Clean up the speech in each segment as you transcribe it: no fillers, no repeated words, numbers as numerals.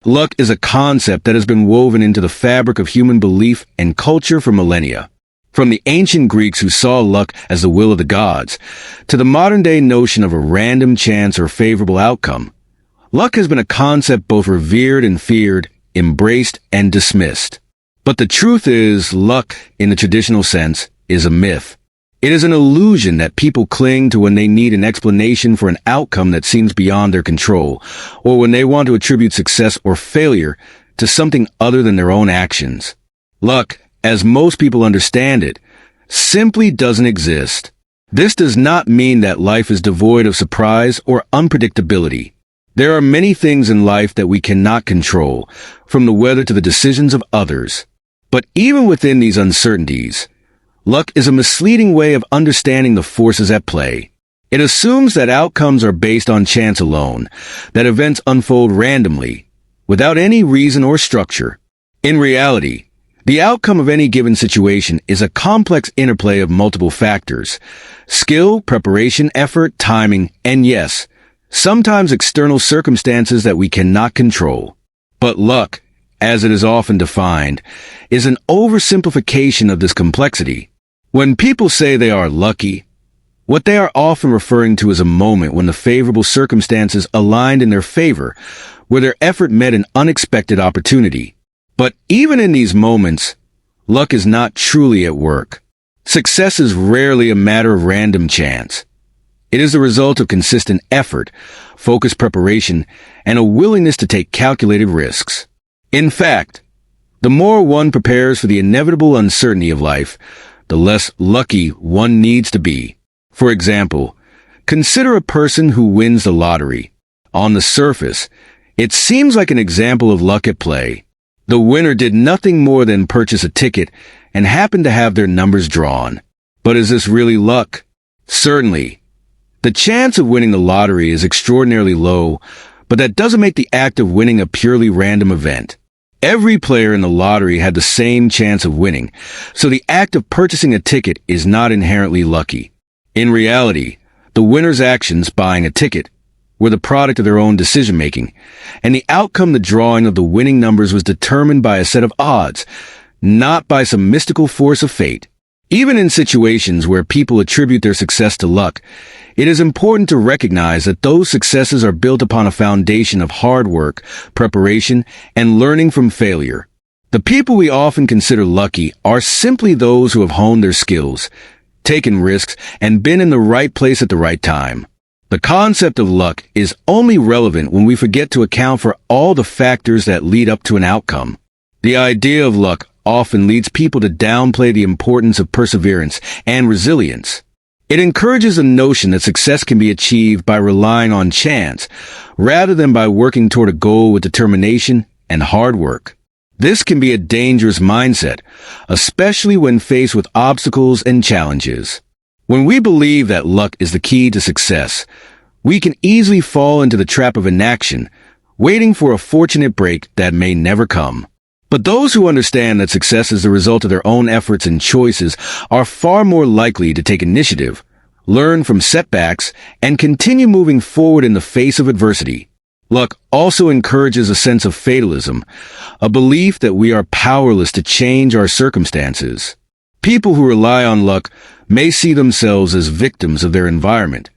Luck is a concept that has been woven into the fabric of human belief and culture for millennia. From the ancient Greeks who saw luck as the will of the gods, to the modern-day notion of a random chance or favorable outcome, luck has been a concept both revered and feared, embraced and dismissed. But the truth is, luck, in the traditional sense, is a myth. It is an illusion that people cling to when they need an explanation for an outcome that seems beyond their control, or when they want to attribute success or failure to something other than their own actions. Luck, as most people understand it, simply doesn't exist. This does not mean that life is devoid of surprise or unpredictability. There are many things in life that we cannot control, from the weather to the decisions of others. But even within these uncertainties, luck is a misleading way of understanding the forces at play. It assumes that outcomes are based on chance alone, that events unfold randomly, without any reason or structure. In reality, the outcome of any given situation is a complex interplay of multiple factors: skill, preparation, effort, timing, and yes, sometimes external circumstances that we cannot control. But luck, as it is often defined, is an oversimplification of this complexity. When people say they are lucky, what they are often referring to is a moment when the favorable circumstances aligned in their favor, where their effort met an unexpected opportunity. But even in these moments, luck is not truly at work. Success is rarely a matter of random chance. It is the result of consistent effort, focused preparation, and a willingness to take calculated risks. In fact, the more one prepares for the inevitable uncertainty of life, the less lucky one needs to be. For example, consider a person who wins the lottery. On the surface, it seems like an example of luck at play. The winner did nothing more than purchase a ticket and happened to have their numbers drawn. But is this really luck? Certainly. The chance of winning the lottery is extraordinarily low, but that doesn't make the act of winning a purely random event. Every player in the lottery had the same chance of winning, so the act of purchasing a ticket is not inherently lucky. In reality, the winner's actions, buying a ticket, were the product of their own decision-making, and the outcome, the drawing of the winning numbers, was determined by a set of odds, not by some mystical force of fate. Even in situations where people attribute their success to luck, it is important to recognize that those successes are built upon a foundation of hard work, preparation, and learning from failure. The people we often consider lucky are simply those who have honed their skills, taken risks, and been in the right place at the right time. The concept of luck is only relevant when we forget to account for all the factors that lead up to an outcome. The idea of luck often leads people to downplay the importance of perseverance and resilience. It encourages the notion that success can be achieved by relying on chance, rather than by working toward a goal with determination and hard work. This can be a dangerous mindset, especially when faced with obstacles and challenges. When we believe that luck is the key to success, we can easily fall into the trap of inaction, waiting for a fortunate break that may never come. But those who understand that success is the result of their own efforts and choices are far more likely to take initiative, learn from setbacks, and continue moving forward in the face of adversity. Luck also encourages a sense of fatalism, a belief that we are powerless to change our circumstances. People who rely on luck may see themselves as victims of their environment,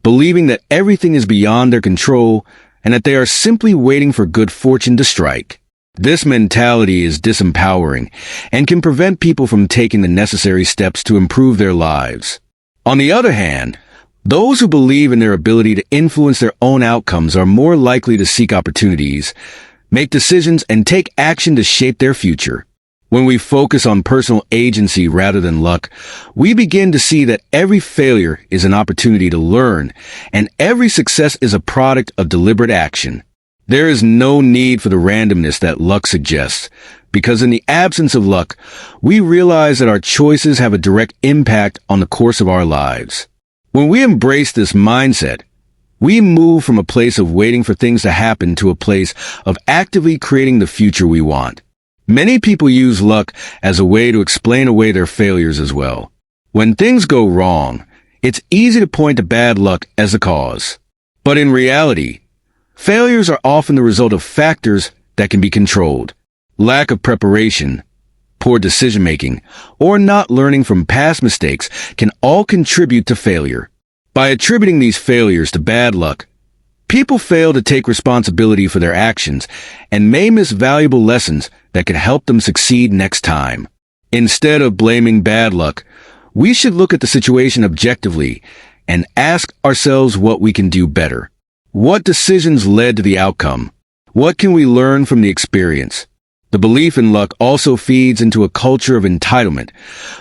believing that everything is beyond their control and that they are simply waiting for good fortune to strike. This mentality is disempowering and can prevent people from taking the necessary steps to improve their lives. On the other hand, those who believe in their ability to influence their own outcomes are more likely to seek opportunities, make decisions, and take action to shape their future. When we focus on personal agency rather than luck, we begin to see that every failure is an opportunity to learn, and every success is a product of deliberate action. There is no need for the randomness that luck suggests, because in the absence of luck, we realize that our choices have a direct impact on the course of our lives. When we embrace this mindset, we move from a place of waiting for things to happen to a place of actively creating the future we want. Many people use luck as a way to explain away their failures as well. When things go wrong, it's easy to point to bad luck as the cause. But in reality, failures are often the result of factors that can be controlled. Lack of preparation, poor decision-making, or not learning from past mistakes can all contribute to failure. By attributing these failures to bad luck, people fail to take responsibility for their actions and may miss valuable lessons that could help them succeed next time. Instead of blaming bad luck, we should look at the situation objectively and ask ourselves what we can do better. What decisions led to the outcome? What can we learn from the experience? The belief in luck also feeds into a culture of entitlement,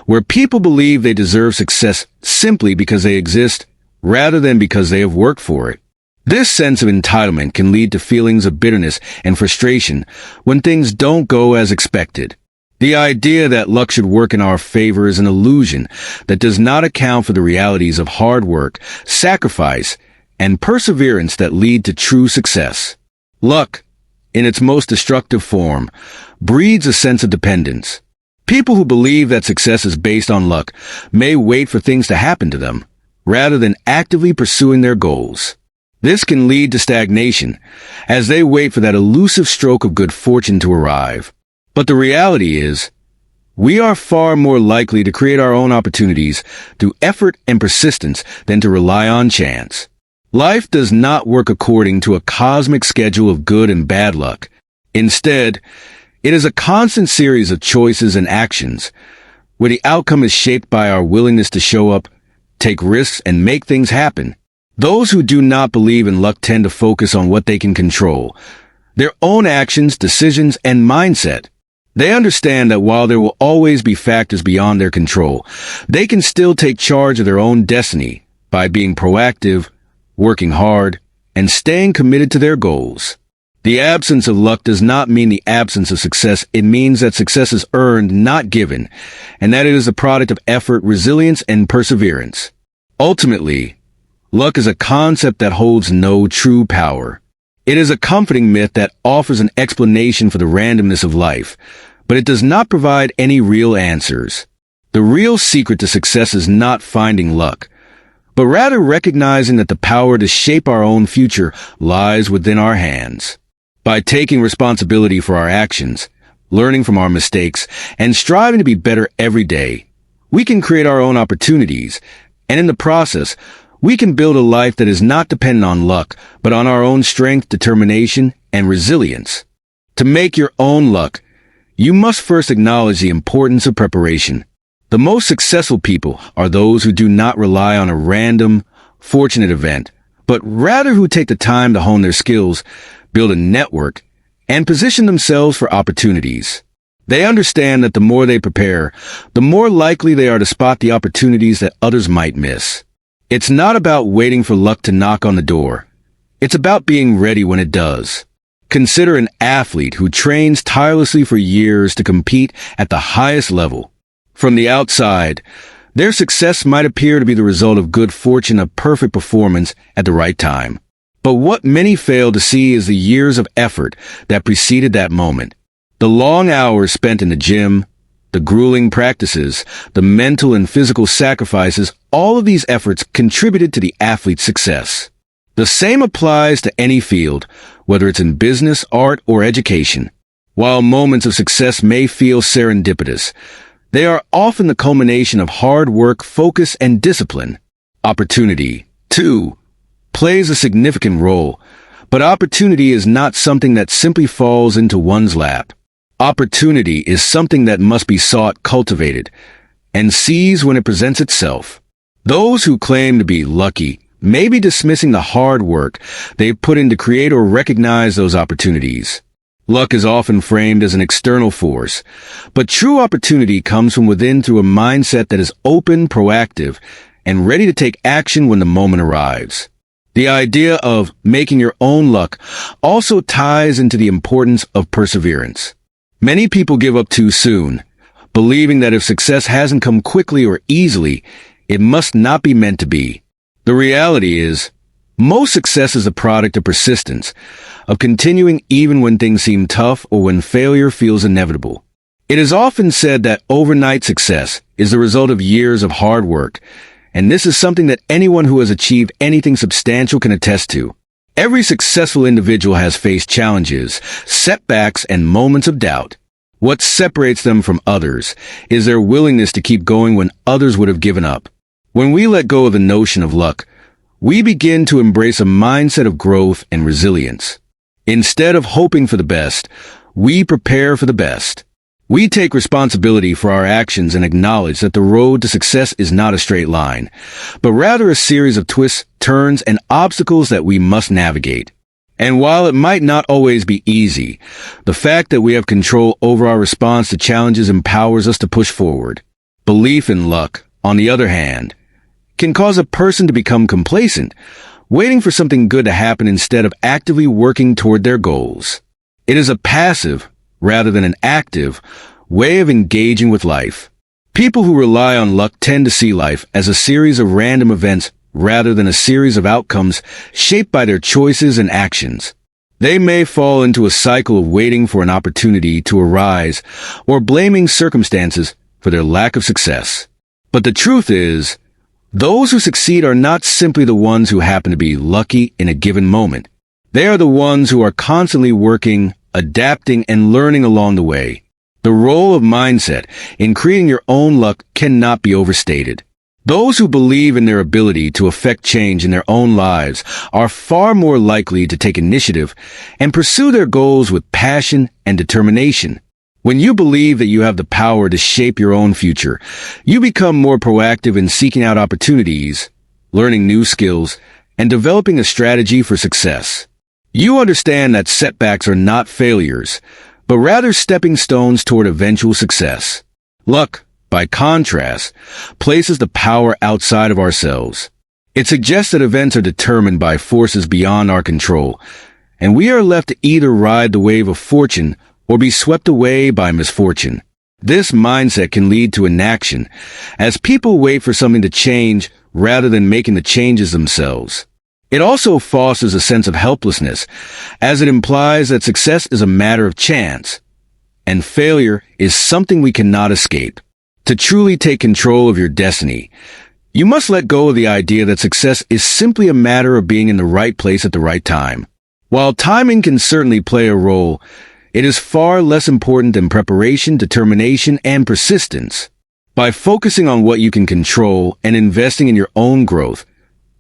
where people believe they deserve success simply because they exist, rather than because they have worked for it. This sense of entitlement can lead to feelings of bitterness and frustration when things don't go as expected. The idea that luck should work in our favor is an illusion that does not account for the realities of hard work, sacrifice, and perseverance that lead to true success. Luck, in its most destructive form, breeds a sense of dependence. People who believe that success is based on luck may wait for things to happen to them, rather than actively pursuing their goals. This can lead to stagnation, as they wait for that elusive stroke of good fortune to arrive. But the reality is, we are far more likely to create our own opportunities through effort and persistence than to rely on chance. Life does not work according to a cosmic schedule of good and bad luck. Instead, it is a constant series of choices and actions, where the outcome is shaped by our willingness to show up, take risks, and make things happen. Those who do not believe in luck tend to focus on what they can control, their own actions, decisions, and mindset. They understand that while there will always be factors beyond their control, they can still take charge of their own destiny by being proactive, working hard, and staying committed to their goals. The absence of luck does not mean the absence of success. It means that success is earned, not given, and that it is a product of effort, resilience, and perseverance. Ultimately, luck is a concept that holds no true power. It is a comforting myth that offers an explanation for the randomness of life, but it does not provide any real answers. The real secret to success is not finding luck, but rather recognizing that the power to shape our own future lies within our hands. By taking responsibility for our actions, learning from our mistakes, and striving to be better every day, we can create our own opportunities, and in the process, we can build a life that is not dependent on luck, but on our own strength, determination, and resilience. To make your own luck, you must first acknowledge the importance of preparation. The most successful people are those who do not rely on a random, fortunate event, but rather who take the time to hone their skills, build a network, and position themselves for opportunities. They understand that the more they prepare, the more likely they are to spot the opportunities that others might miss. It's not about waiting for luck to knock on the door. It's about being ready when it does. Consider an athlete who trains tirelessly for years to compete at the highest level. From the outside, their success might appear to be the result of good fortune, a perfect performance at the right time. But what many fail to see is the years of effort that preceded that moment. The long hours spent in the gym, the grueling practices, the mental and physical sacrifices, all of these efforts contributed to the athlete's success. The same applies to any field, whether it's in business, art, or education. While moments of success may feel serendipitous, they are often the culmination of hard work, focus, and discipline. Opportunity, too, plays a significant role, but opportunity is not something that simply falls into one's lap. Opportunity is something that must be sought, cultivated, and seized when it presents itself. Those who claim to be lucky may be dismissing the hard work they've put in to create or recognize those opportunities. Luck is often framed as an external force, but true opportunity comes from within through a mindset that is open, proactive, and ready to take action when the moment arrives. The idea of making your own luck also ties into the importance of perseverance. Many people give up too soon, believing that if success hasn't come quickly or easily, it must not be meant to be. The reality is, most success is a product of persistence, of continuing even when things seem tough or when failure feels inevitable. It is often said that overnight success is the result of years of hard work, and this is something that anyone who has achieved anything substantial can attest to. Every successful individual has faced challenges, setbacks, and moments of doubt. What separates them from others is their willingness to keep going when others would have given up. When we let go of the notion of luck, we begin to embrace a mindset of growth and resilience. Instead of hoping for the best, we prepare for the best. We take responsibility for our actions and acknowledge that the road to success is not a straight line, but rather a series of twists, turns, and obstacles that we must navigate. And while it might not always be easy, the fact that we have control over our response to challenges empowers us to push forward. Belief in luck, on the other hand, can cause a person to become complacent, waiting for something good to happen instead of actively working toward their goals. It is a passive, rather than an active, way of engaging with life. People who rely on luck tend to see life as a series of random events rather than a series of outcomes shaped by their choices and actions. They may fall into a cycle of waiting for an opportunity to arise or blaming circumstances for their lack of success. But the truth is, those who succeed are not simply the ones who happen to be lucky in a given moment. They are the ones who are constantly working, adapting, and learning along the way. The role of mindset in creating your own luck cannot be overstated. Those who believe in their ability to affect change in their own lives are far more likely to take initiative and pursue their goals with passion and determination. When you believe that you have the power to shape your own future, you become more proactive in seeking out opportunities, learning new skills, and developing a strategy for success. You understand that setbacks are not failures, but rather stepping stones toward eventual success. Luck, by contrast, places the power outside of ourselves. It suggests that events are determined by forces beyond our control, and we are left to either ride the wave of fortune or be swept away by misfortune. This mindset can lead to inaction, as people wait for something to change rather than making the changes themselves. It also fosters a sense of helplessness, as it implies that success is a matter of chance, and failure is something we cannot escape. To truly take control of your destiny, you must let go of the idea that success is simply a matter of being in the right place at the right time. While timing can certainly play a role, it is far less important than preparation, determination, and persistence. By focusing on what you can control and investing in your own growth,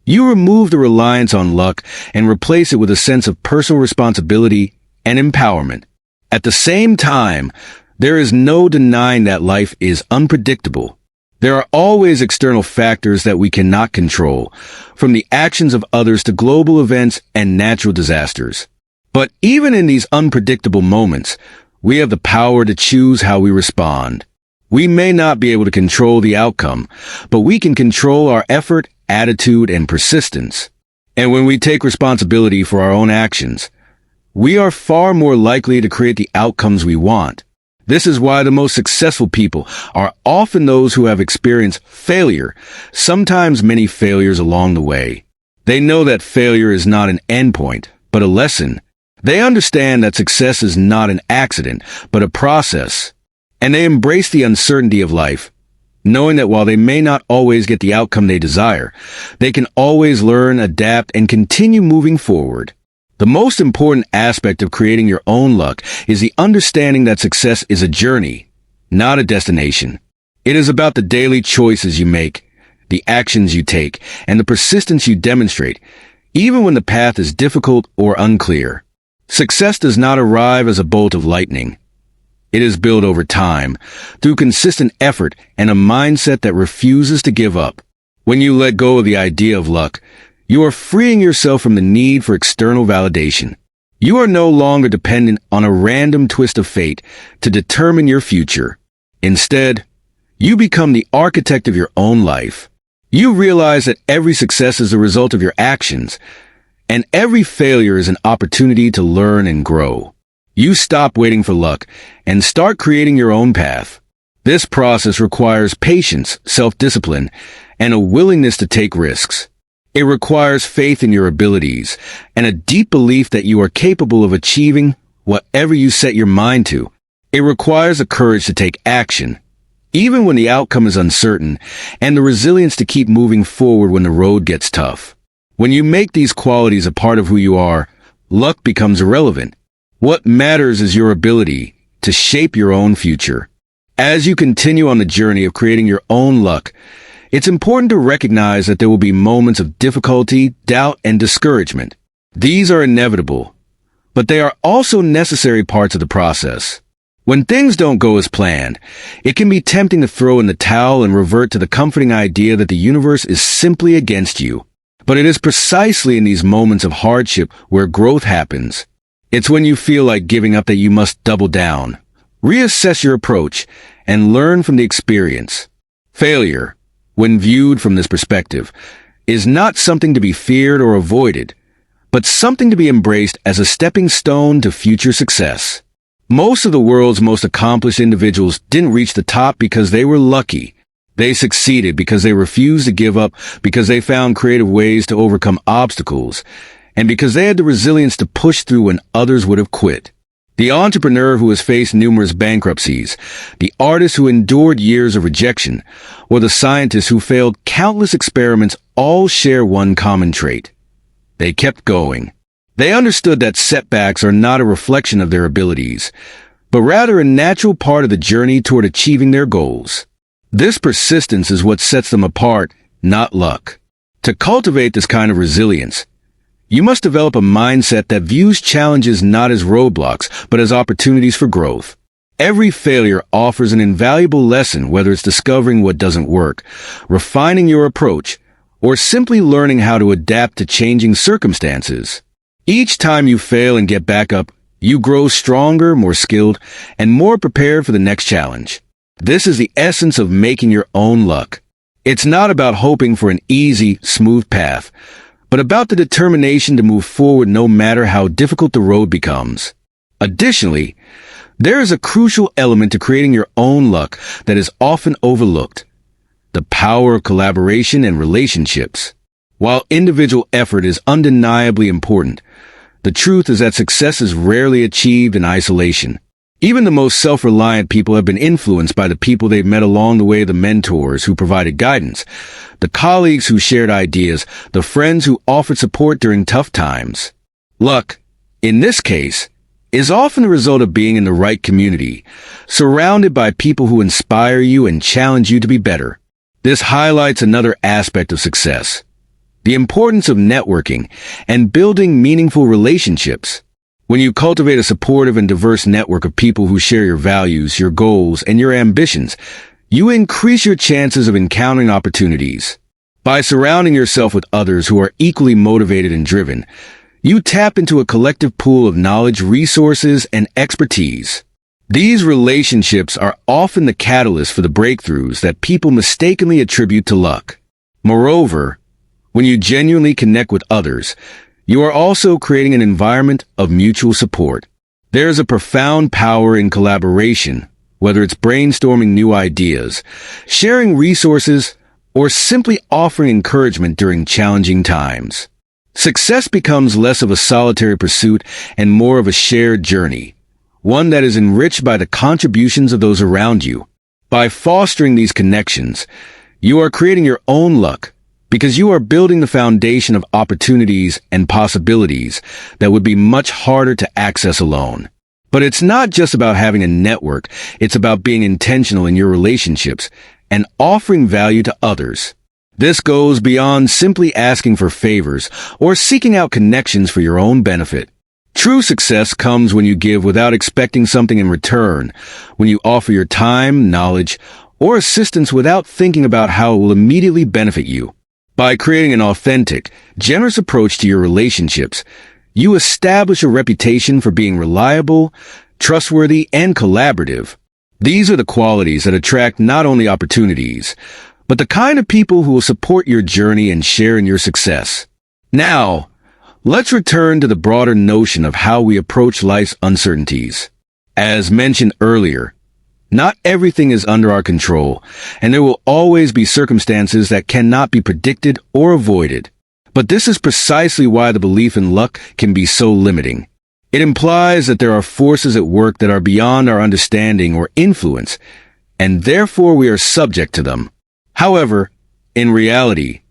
you remove the reliance on luck and replace it with a sense of personal responsibility and empowerment. At the same time, there is no denying that life is unpredictable. There are always external factors that we cannot control, from the actions of others to global events and natural disasters. But even in these unpredictable moments, we have the power to choose how we respond. We may not be able to control the outcome, but we can control our effort, attitude, and persistence. And when we take responsibility for our own actions, we are far more likely to create the outcomes we want. This is why the most successful people are often those who have experienced failure, sometimes many failures along the way. They know that failure is not an endpoint, but a lesson. They understand that success is not an accident, but a process. And they embrace the uncertainty of life, knowing that while they may not always get the outcome they desire, they can always learn, adapt, and continue moving forward. The most important aspect of creating your own luck is the understanding that success is a journey, not a destination. It is about the daily choices you make, the actions you take, and the persistence you demonstrate, even when the path is difficult or unclear. Success does not arrive as a bolt of lightning. It is built over time, through consistent effort and a mindset that refuses to give up. When you let go of the idea of luck, you are freeing yourself from the need for external validation. You are no longer dependent on a random twist of fate to determine your future. Instead, you become the architect of your own life. You realize that every success is the result of your actions, and every failure is an opportunity to learn and grow. You stop waiting for luck and start creating your own path. This process requires patience, self-discipline, and a willingness to take risks. It requires faith in your abilities and a deep belief that you are capable of achieving whatever you set your mind to. It requires the courage to take action, even when the outcome is uncertain, and the resilience to keep moving forward when the road gets tough. When you make these qualities a part of who you are, luck becomes irrelevant. What matters is your ability to shape your own future. As you continue on the journey of creating your own luck, it's important to recognize that there will be moments of difficulty, doubt, and discouragement. These are inevitable, but they are also necessary parts of the process. When things don't go as planned, it can be tempting to throw in the towel and revert to the comforting idea that the universe is simply against you. But it is precisely in these moments of hardship where growth happens. It's when you feel like giving up that you must double down, reassess your approach, and learn from the experience. Failure, when viewed from this perspective, is not something to be feared or avoided, but something to be embraced as a stepping stone to future success. Most of the world's most accomplished individuals didn't reach the top because they were lucky. They succeeded because they refused to give up, because they found creative ways to overcome obstacles, and because they had the resilience to push through when others would have quit. The entrepreneur who has faced numerous bankruptcies, the artist who endured years of rejection, or the scientist who failed countless experiments all share one common trait. They kept going. They understood that setbacks are not a reflection of their abilities, but rather a natural part of the journey toward achieving their goals. This persistence is what sets them apart, not luck. To cultivate this kind of resilience, you must develop a mindset that views challenges not as roadblocks, but as opportunities for growth. Every failure offers an invaluable lesson, whether it's discovering what doesn't work, refining your approach, or simply learning how to adapt to changing circumstances. Each time you fail and get back up, you grow stronger, more skilled, and more prepared for the next challenge. This is the essence of making your own luck. It's not about hoping for an easy, smooth path, but about the determination to move forward no matter how difficult the road becomes. Additionally, there is a crucial element to creating your own luck that is often overlooked: the power of collaboration and relationships. While individual effort is undeniably important, the truth is that success is rarely achieved in isolation. Even the most self-reliant people have been influenced by the people they've met along the way, the mentors who provided guidance, the colleagues who shared ideas, the friends who offered support during tough times. Luck, in this case, is often the result of being in the right community, surrounded by people who inspire you and challenge you to be better. This highlights another aspect of success: the importance of networking and building meaningful relationships. When you cultivate a supportive and diverse network of people who share your values, your goals, and your ambitions, you increase your chances of encountering opportunities. By surrounding yourself with others who are equally motivated and driven, you tap into a collective pool of knowledge, resources, and expertise. These relationships are often the catalyst for the breakthroughs that people mistakenly attribute to luck. Moreover, when you genuinely connect with others, you are also creating an environment of mutual support. There is a profound power in collaboration, whether it's brainstorming new ideas, sharing resources, or simply offering encouragement during challenging times. Success becomes less of a solitary pursuit and more of a shared journey, one that is enriched by the contributions of those around you. By fostering these connections, you are creating your own luck, because you are building the foundation of opportunities and possibilities that would be much harder to access alone. But it's not just about having a network, it's about being intentional in your relationships and offering value to others. This goes beyond simply asking for favors or seeking out connections for your own benefit. True success comes when you give without expecting something in return, when you offer your time, knowledge, or assistance without thinking about how it will immediately benefit you. By creating an authentic, generous approach to your relationships, you establish a reputation for being reliable, trustworthy, and collaborative. These are the qualities that attract not only opportunities, but the kind of people who will support your journey and share in your success. Now, let's return to the broader notion of how we approach life's uncertainties. As mentioned earlier, not everything is under our control, and there will always be circumstances that cannot be predicted or avoided. But this is precisely why the belief in luck can be so limiting. It implies that there are forces at work that are beyond our understanding or influence, and therefore we are subject to them. However, in reality,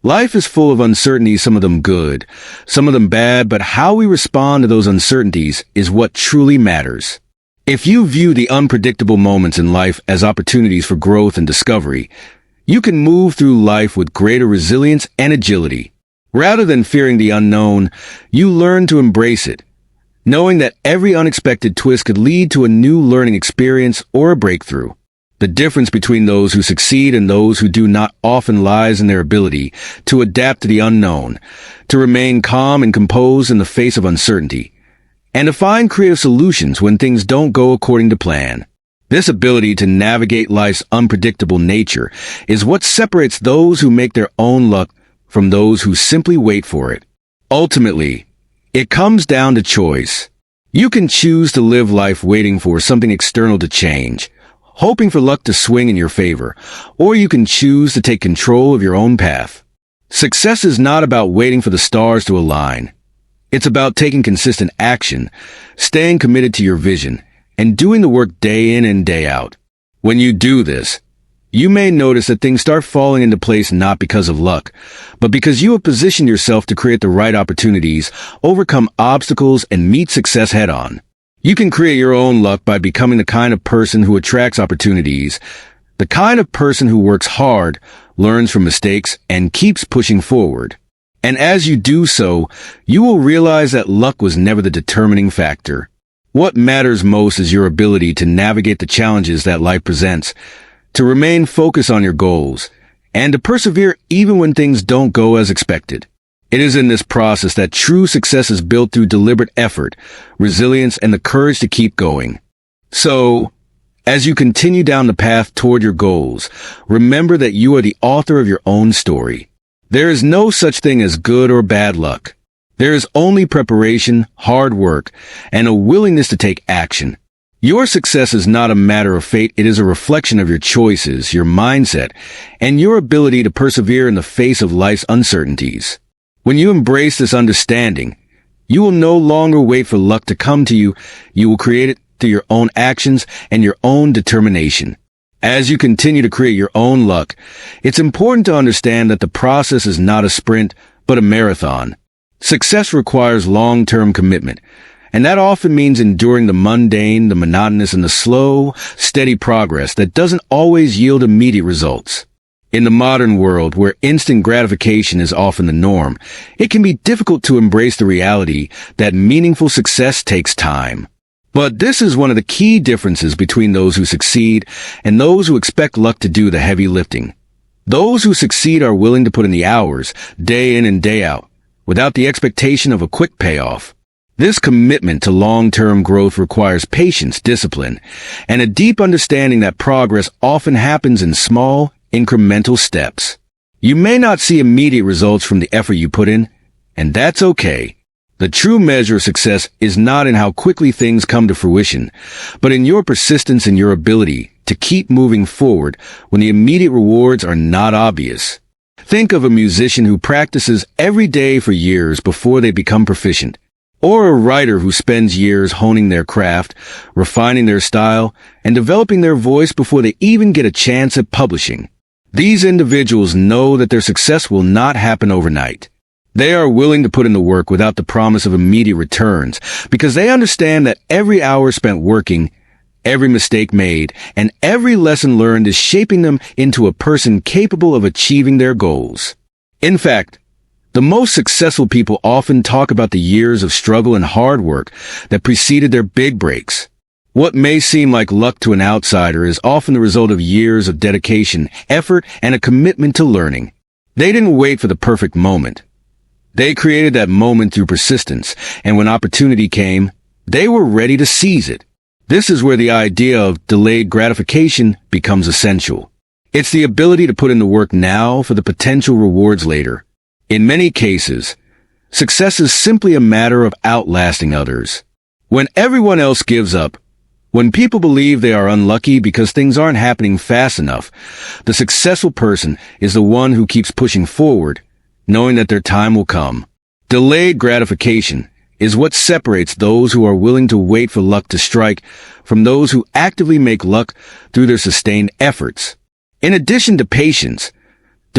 Life is full of uncertainties, some of them good, some of them bad, but how we respond to those uncertainties is what truly matters. If you view the unpredictable moments in life as opportunities for growth and discovery, you can move through life with greater resilience and agility. Rather than fearing the unknown, you learn to embrace it, knowing that every unexpected twist could lead to a new learning experience or a breakthrough. The difference between those who succeed and those who do not often lies in their ability to adapt to the unknown, to remain calm and composed in the face of uncertainty, and to find creative solutions when things don't go according to plan. This ability to navigate life's unpredictable nature is what separates those who make their own luck from those who simply wait for it. Ultimately, it comes down to choice. You can choose to live life waiting for something external to change, hoping for luck to swing in your favor, or you can choose to take control of your own path. Success is not about waiting for the stars to align. It's about taking consistent action, staying committed to your vision, and doing the work day in and day out. When you do this, you may notice that things start falling into place not because of luck, but because you have positioned yourself to create the right opportunities, overcome obstacles, and meet success head-on. You can create your own luck by becoming the kind of person who attracts opportunities, the kind of person who works hard, learns from mistakes, and keeps pushing forward. And as you do so, you will realize that luck was never the determining factor. What matters most is your ability to navigate the challenges that life presents, to remain focused on your goals, and to persevere even when things don't go as expected. It is in this process that true success is built through deliberate effort, resilience, and the courage to keep going. So, as you continue down the path toward your goals, remember that you are the author of your own story. There is no such thing as good or bad luck. There is only preparation, hard work, and a willingness to take action. Your success is not a matter of fate, it is a reflection of your choices, your mindset, and your ability to persevere in the face of life's uncertainties. When you embrace this understanding, you will no longer wait for luck to come to you. You will create it through your own actions and your own determination. As you continue to create your own luck, it's important to understand that the process is not a sprint, but a marathon. Success requires long-term commitment, and that often means enduring the mundane, the monotonous, and the slow, steady progress that doesn't always yield immediate results. In the modern world, where instant gratification is often the norm, it can be difficult to embrace the reality that meaningful success takes time. But this is one of the key differences between those who succeed and those who expect luck to do the heavy lifting. Those who succeed are willing to put in the hours, day in and day out, without the expectation of a quick payoff. This commitment to long-term growth requires patience, discipline, and a deep understanding that progress often happens in small, incremental steps. You may not see immediate results from the effort you put in, and that's okay. The true measure of success is not in how quickly things come to fruition, but in your persistence and your ability to keep moving forward when the immediate rewards are not obvious. Think of a musician who practices every day for years before they become proficient, or a writer who spends years honing their craft, refining their style, and developing their voice before they even get a chance at publishing. These individuals know that their success will not happen overnight. They are willing to put in the work without the promise of immediate returns because they understand that every hour spent working, every mistake made, and every lesson learned is shaping them into a person capable of achieving their goals. In fact, the most successful people often talk about the years of struggle and hard work that preceded their big breaks. What may seem like luck to an outsider is often the result of years of dedication, effort, and a commitment to learning. They didn't wait for the perfect moment. They created that moment through persistence, and when opportunity came, they were ready to seize it. This is where the idea of delayed gratification becomes essential. It's the ability to put in the work now for the potential rewards later. In many cases, success is simply a matter of outlasting others. When everyone else gives up, when people believe they are unlucky because things aren't happening fast enough, the successful person is the one who keeps pushing forward, knowing that their time will come. Delayed gratification is what separates those who are willing to wait for luck to strike from those who actively make luck through their sustained efforts. In addition to patience,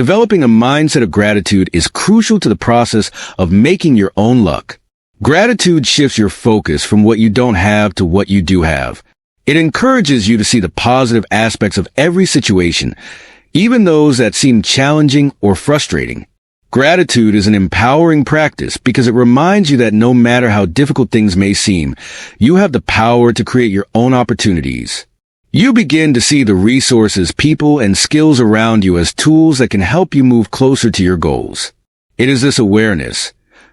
Developing a mindset of gratitude is crucial to the process of making your own luck. Gratitude shifts your focus from what you don't have to what you do have. It encourages you to see the positive aspects of every situation, even those that seem challenging or frustrating. Gratitude is an empowering practice because it reminds you that no matter how difficult things may seem, you have the power to create your own opportunities. You begin to see the resources, people, and skills around you as tools that can help you move closer to your goals. It is this awareness,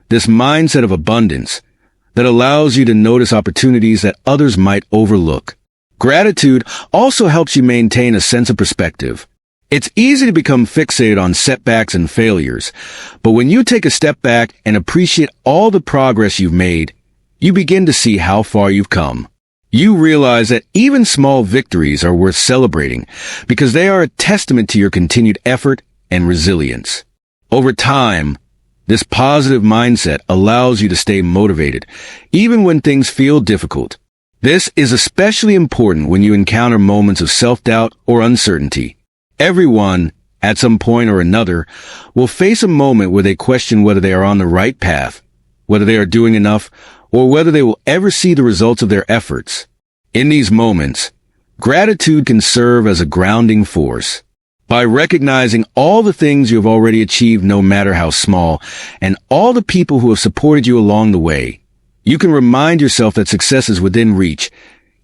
this mindset of abundance, that allows you to notice opportunities that others might overlook. Gratitude also helps you maintain a sense of perspective. It's easy to become fixated on setbacks and failures, but when you take a step back and appreciate all the progress you've made, you begin to see how far you've come. You realize that even small victories are worth celebrating because they are a testament to your continued effort and resilience. Over time, this positive mindset allows you to stay motivated, even when things feel difficult. This is especially important when you encounter moments of self-doubt or uncertainty. Everyone, at some point or another, will face a moment where they question whether they are on the right path, whether they are doing enough, or whether they will ever see the results of their efforts. In these moments, gratitude can serve as a grounding force. By recognizing all the things you have already achieved, no matter how small, and all the people who have supported you along the way, you can remind yourself that success is within reach,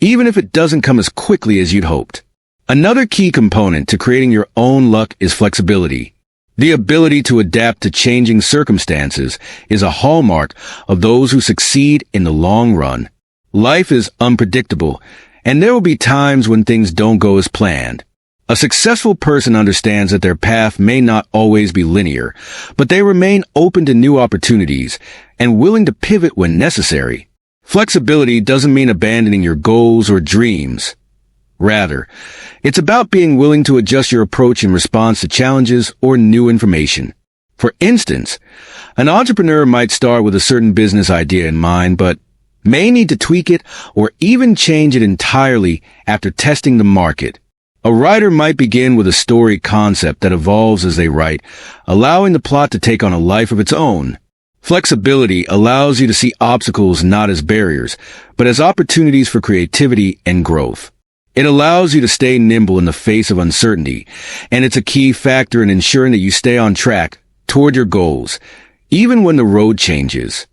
even if it doesn't come as quickly as you'd hoped. Another key component to creating your own luck is flexibility. The ability to adapt to changing circumstances is a hallmark of those who succeed in the long run. Life is unpredictable, and there will be times when things don't go as planned. A successful person understands that their path may not always be linear, but they remain open to new opportunities and willing to pivot when necessary. Flexibility doesn't mean abandoning your goals or dreams. Rather, it's about being willing to adjust your approach in response to challenges or new information. For instance, an entrepreneur might start with a certain business idea in mind, but may need to tweak it or even change it entirely after testing the market. A writer might begin with a story concept that evolves as they write, allowing the plot to take on a life of its own. Flexibility allows you to see obstacles not as barriers, but as opportunities for creativity and growth. It allows you to stay nimble in the face of uncertainty, and it's a key factor in ensuring that you stay on track toward your goals, even when the road changes.